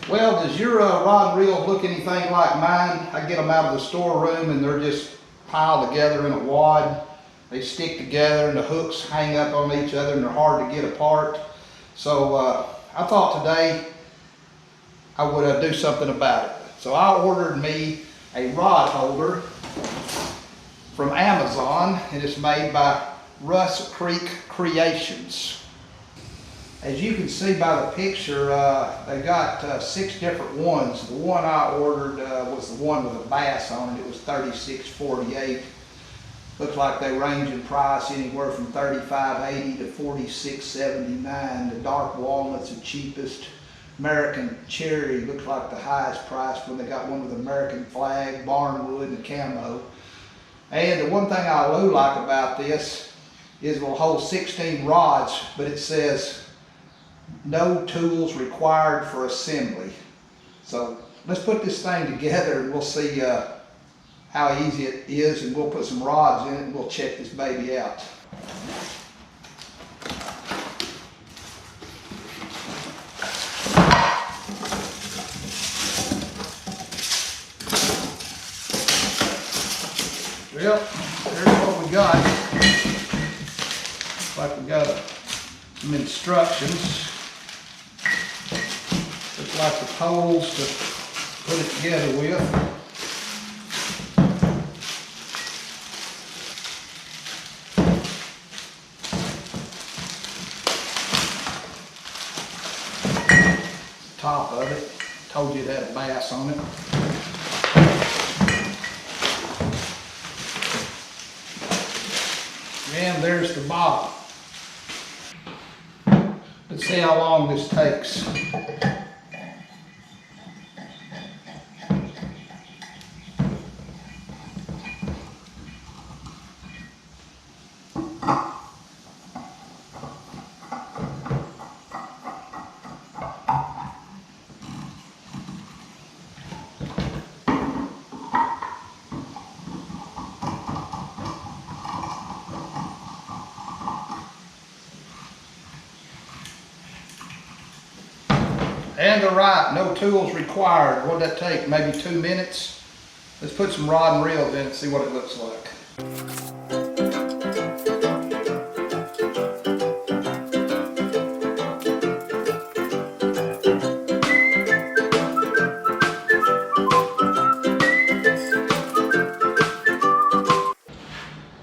Well, does your rod and reel look anything like mine? I get them out of the storeroom and they're just piled together in a wad. They stick together and the hooks hang up on each other and they're hard to get apart. So I thought today I would do something about it. So I ordered me a rod holder from Amazon, and it's made by Rust Creek Creations. As you can see by the picture, they got 6 different ones. The one I ordered was the one with a bass on it. It was $36.48. Looks like they range in price anywhere from $35.80 to $46.79. The dark walnut's the cheapest. American cherry looks like the highest price when they got one with American flag, barnwood, and camo. And the one thing I do like about this is it will hold 16 rods, but it says no tools required for assembly. So let's put this thing together and we'll see how easy it is, and we'll put some rods in it and we'll check this baby out. Well, there's what we got. Looks like we got some instructions. Looks like the poles to put it together with. Top of it. Told you it had a bass on it. And there's the bottom. Let's see how long this takes. And they're right, no tools required. What did that take? Maybe 2 minutes? Let's put some rod and reels in and see what it looks like.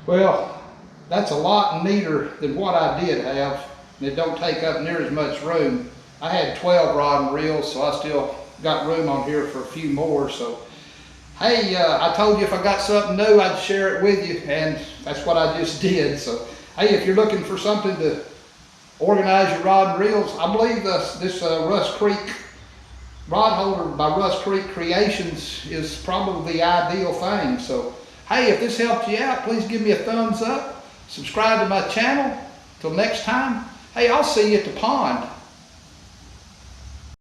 Well, that's a lot neater than what I did have, and it don't take up near as much room. I had 12 rod and reels, so I still got room on here for a few more. So, hey, I told you if I got something new, I'd share it with you, and that's what I just did. So, hey, if you're looking for something to organize your rod and reels, I believe this Rust Creek rod holder by Rust Creek Creations is probably the ideal thing. So, hey, if this helped you out, please give me a thumbs up. Subscribe to my channel. Till next time, hey, I'll see you at the pond.